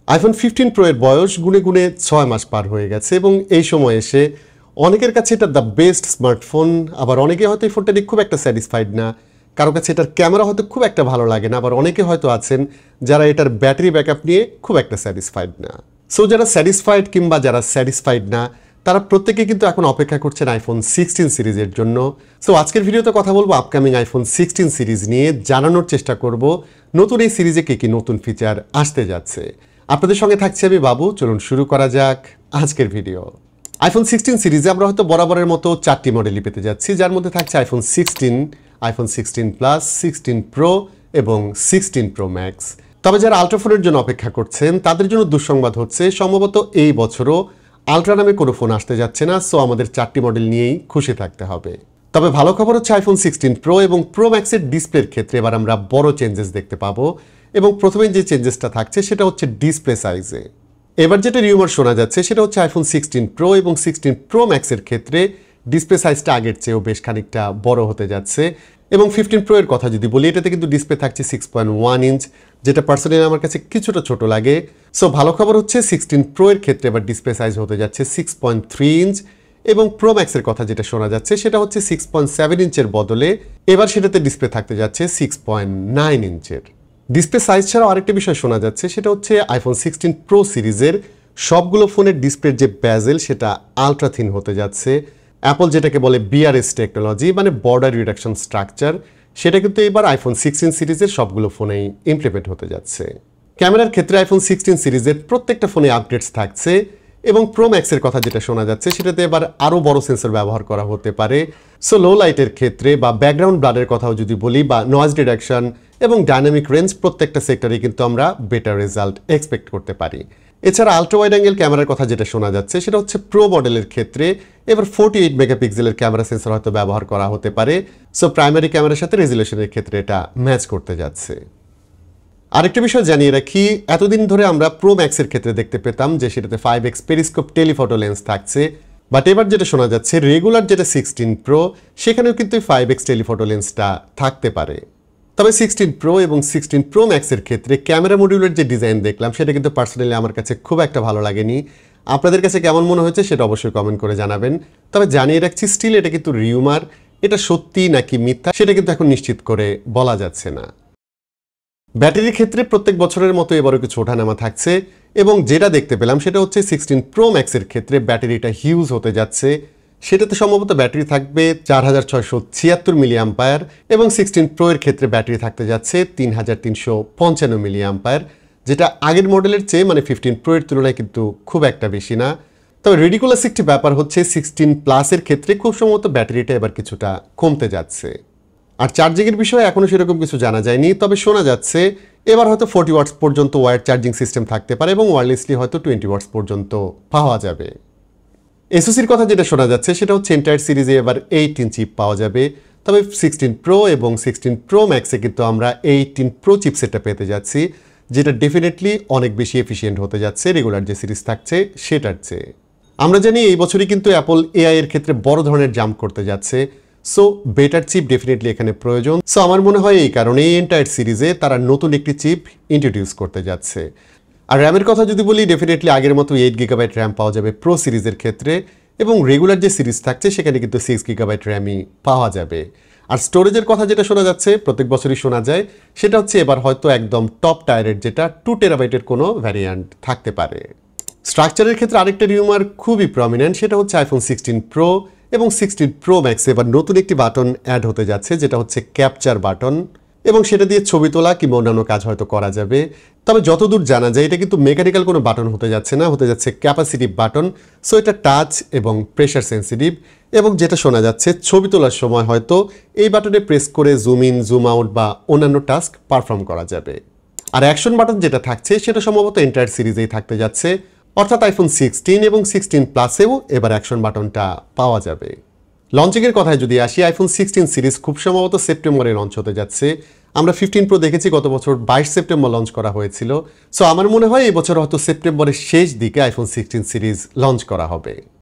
IPhone 15 pro এর বয়স গুনে গুনে 6 মাস পার হয়ে গেছে এবং এই সময় এসে অনেকের কাছে এটা দ্য বেস্ট স্মার্টফোন, আবার অনেকে হয়তো এই ফোনটা নিয়ে খুব একটা স্যাটিসফাইড না, কারো কাছে এটার ক্যামেরা হয়তো খুব একটা ভালো লাগে না, আবার অনেকে হয়তো আছেন যারা এটার ব্যাটারি ব্যাকআপ নিয়ে খুব একটা স্যাটিসফাইড না। সো যারা স্যাটিসফাইড কিংবা যারা স্যাটিসফাইড না তারা প্রত্যেকে কিন্তু এখন অপেক্ষা করছেন আইফোন 16 সিরিজের জন্য। সো আজকের ভিডিওতে কথা বলবো আপকামিং আইফোন 16 সিরিজ নিয়ে, জানানোর চেষ্টা করব নতুন এই সিরিজে কি নতুন ফিচার আসতে যাচ্ছে। আপনাদের সঙ্গে থাকছি আমি বাবু, চলুন শুরু করা যাক আজকের ভিডিও। আইফোন 16 সিরিজে আমরা হয়তো বরাবরের মতো 4টি মডেলই পেতে যাচ্ছি, যার মধ্যে থাকছে আইফোন 16, আইফোন 16 প্লাস, 16 প্রো এবং 16 প্রো ম্যাক্স। তবে যারা আলট্রাফোনের জন্য অপেক্ষা করছেন তাদের জন্য দুঃসংবাদ হচ্ছে সম্ভবত এই বছরও আলট্রা নামে কোনো ফোন আসতে যাচ্ছে না। সো আমাদের 4টি মডেল নিয়েই খুশি থাকতে হবে। তবে ভালো খবর হচ্ছে আইফোন 16 প্রো এবং প্রো ম্যাক্সের ডিসপ্লের ক্ষেত্রে এবার আমরা বড় চেঞ্জেস দেখতে পাবো এবং প্রথমে যে চেঞ্জেসটা থাকছে সেটা হচ্ছে ডিসপ্লে সাইজে। এবার যেটা রিউমার শোনা যাচ্ছে সেটা হচ্ছে আইফোন 16 প্রো এবং 16 প্রো ম্যাক্সের ক্ষেত্রে ডিসপ্লে সাইজটা আগের চেয়েও বেশ খানিকটা বড় হতে যাচ্ছে। এবং 15 প্রো এর কথা যদি বলি, এটাতে কিন্তু ডিসপ্লে থাকছে 6.1 ইঞ্চ, যেটা পার্সোনালি আমার কাছে কিছুটা ছোট লাগে। সো ভালো খবর হচ্ছে 16 প্রো এর ক্ষেত্রে এবার ডিসপ্লে সাইজ হতে যাচ্ছে 6.3 ইঞ্চ এবং প্রো ম্যাক্সের কথা যেটা শোনা যাচ্ছে সেটা হচ্ছে 6.7 ইঞ্চের বদলে এবার সেটাতে ডিসপ্লে থাকতে যাচ্ছে 6.9 ইঞ্চের। ডিসপ্লে সাইজ ছাড়াও আরেকটা বিষয় শোনা যাচ্ছে সেটা হচ্ছে আইফোন 16 প্রো সিরিজের সবগুলো ফোনের ডিসপ্লের যে ব্যাজেল সেটা আলট্রা থিন হতে যাচ্ছে। অ্যাপল যেটাকে বলে বিআরএস টেকনোলজি, মানে বর্ডার রিডাকশন স্ট্রাকচার, সেটা কিন্তু এবার আইফোন 16 সিরিজের সবগুলো ফোনেই ইমপ্লিমেন্ট হতে যাচ্ছে। ক্যামেরার ক্ষেত্রে আইফোন 16 সিরিজের প্রত্যেকটা ফোনে আপডেটস থাকছে এবং প্রো ম্যাক্সের কথা যেটা শোনা যাচ্ছে সেটাতে এবার আরও বড় সেন্সর ব্যবহার করা হতে পারে। সো লো লাইটের ক্ষেত্রে বা ব্যাকগ্রাউন্ড ব্লারের কথাও যদি বলি বা নয়েজ রিডাকশন এবং ডাইনামিক রেঞ্জ, প্রত্যেকটা সেক্টরে কিন্তু আমরা বেটার রেজাল্ট এক্সপেক্ট করতে পারি। এছাড়া আলট্রা ওয়াইড অ্যাঙ্গেল ক্যামেরার কথা যেটা শোনা যাচ্ছে সেটা হচ্ছে প্রো মডেলের ক্ষেত্রে এবার 48 মেগাপিক্সেলের ক্যামেরা সেন্সর হয়তো ব্যবহার করা হতে পারে। সো প্রাইমারি ক্যামেরার সাথে রেজুলেশনের ক্ষেত্রে এটা ম্যাচ করতে যাচ্ছে। আরেকটা বিষয় জানিয়ে রাখি, এতদিন ধরে আমরা প্রো ম্যাক্সের ক্ষেত্রে দেখতে পেতাম যে সেটাতে 5x পেরিস্কোপ টেলিফটো লেন্স থাকছে, বাট এবার যেটা শোনা যাচ্ছে রেগুলার যেটা 16 প্রো সেখানেও কিন্তু 5x টেলিফটো লেন্সটা থাকতে পারে। তবে 16 প্রো এবং 16 প্রো ম্যাক্সের ক্ষেত্রে ক্যামেরা মডিউলের যে ডিজাইন দেখলাম সেটা কিন্তু পার্সোনালি আমার কাছে খুব একটা ভালো লাগেনি। আপনাদের কাছে কেমন মনে হয়েছে সেটা অবশ্যই কমেন্ট করে জানাবেন। তবে জানিয়ে রাখছি স্টিল এটা কিন্তু রিউমার, এটা সত্যি নাকি মিথ্যা সেটা কিন্তু এখন নিশ্চিত করে বলা যাচ্ছে না। ব্যাটারির ক্ষেত্রে প্রত্যেক বছরের মতো এবারও কিছু ওঠানামা থাকছে এবং যেটা দেখতে পেলাম সেটা হচ্ছে 16 প্রো ম্যাক্সের ক্ষেত্রে ব্যাটারিটা হিউজ হতে যাচ্ছে। সেটাতে সম্ভবত ব্যাটারি থাকবে 4676 মিলি অ্যাম্পায়ার এবং 16 প্রো এর ক্ষেত্রে ব্যাটারি থাকতে যাচ্ছে 3355 মিলি অ্যাম্পায়ার, যেটা আগের মডেলের চেয়ে মানে 15 প্রো এর তুলনায় কিন্তু খুব একটা বেশি না। তবে রিডিকুলাস একটি ব্যাপার হচ্ছে 16 প্লাসের ক্ষেত্রে খুব সম্ভবত ব্যাটারিটা এবার কিছুটা কমতে যাচ্ছে। আর চার্জিংয়ের বিষয়ে এখনও সেরকম কিছু জানা যায়নি, তবে শোনা যাচ্ছে এবার হয়তো 40 ওয়াটস পর্যন্ত ওয়্যার্ড চার্জিং সিস্টেম থাকতে পারে এবং ওয়্যারলেসলি হয়তো 20 ওয়াটস পর্যন্ত পাওয়া যাবে। এসওসির কথা যেটা শোনা যাচ্ছে সেটা হচ্ছে এন্টায়ার সিরিজে এবার 18 চিপ পাওয়া যাবে। তবে 16 প্রো এবং 16 প্রো ম্যাক্সে কিন্তু আমরা 18 প্রো চিপসেটটা পেতে যাচ্ছি, যেটা ডেফিনেটলি অনেক বেশি এফিশিয়েন্ট হতে যাচ্ছে রেগুলার যে সিরিজ থাকছে সেটার চেয়ে। আমরা জানি এই বছরই কিন্তু অ্যাপল এআই এর ক্ষেত্রে বড় ধরনের জাম্প করতে যাচ্ছে। সো বেটার চিপ ডেফিনেটলি এখানে প্রয়োজন। সো আমার মনে হয় এই কারণে এই এন্টায়ার সিরিজে তারা নতুন একটি চিপ ইন্ট্রোডিউস করতে যাচ্ছে। আর র্যামের কথা যদি বলি, ডেফিনেটলি আগের মতো 8 GB র্যাম পাওয়া যাবে প্রো সিরিজের ক্ষেত্রে এবং রেগুলার যে সিরিজ থাকছে সেখানে কিন্তু 6 GB র্যামই পাওয়া যাবে। আর স্টোরেজের কথা যেটা শোনা যাচ্ছে, প্রত্যেক বছরই শোনা যায়, সেটা হচ্ছে এবার হয়তো একদম টপ টায়ারের যেটা 2 টেরাবাইটের কোনো ভ্যারিয়েন্ট থাকতে পারে। স্ট্রাকচারের ক্ষেত্রে আরেকটা রিউমার খুবই প্রমিনেন্ট, সেটা হচ্ছে আইফোন 16 প্রো এবং 16 প্রো ম্যাক্সে এবার নতুন একটি বাটন অ্যাড হতে যাচ্ছে যেটা হচ্ছে ক্যাপচার বাটন এবং সেটা দিয়ে ছবি তোলা কিংবা অন্যান্য কাজ হয়তো করা যাবে। তবে যতদূর জানা যায় এটা কিন্তু মেকানিক্যাল কোনো বাটন হতে যাচ্ছে না, হতে যাচ্ছে ক্যাপাসিটিভ বাটন। সো এটা টাচ এবং প্রেশার সেন্সিটিভ এবং যেটা শোনা যাচ্ছে ছবি তোলার সময় হয়তো এই বাটনে প্রেস করে জুম ইন জুম আউট বা অন্যান্য টাস্ক পারফর্ম করা যাবে। আর অ্যাকশন বাটন যেটা থাকছে সেটা সম্ভবত এন্টায়ার সিরিজেই থাকতে যাচ্ছে, অর্থাৎ আইফোন 16 এবং 16 প্লাসেও এবার অ্যাকশন বাটনটা পাওয়া যাবে। লঞ্চিংয়ের কথায় যদি আসি, আইফোন 16 সিরিজ খুব সম্ভবত সেপ্টেম্বরে লঞ্চ হতে যাচ্ছে। আমরা 15 প্রো দেখেছি গত বছর 22 সেপ্টেম্বর লঞ্চ করা হয়েছিল। সো আমার মনে হয় এই বছর হয়তো সেপ্টেম্বরের শেষ দিকে আইফোন 16 সিরিজ লঞ্চ করা হবে।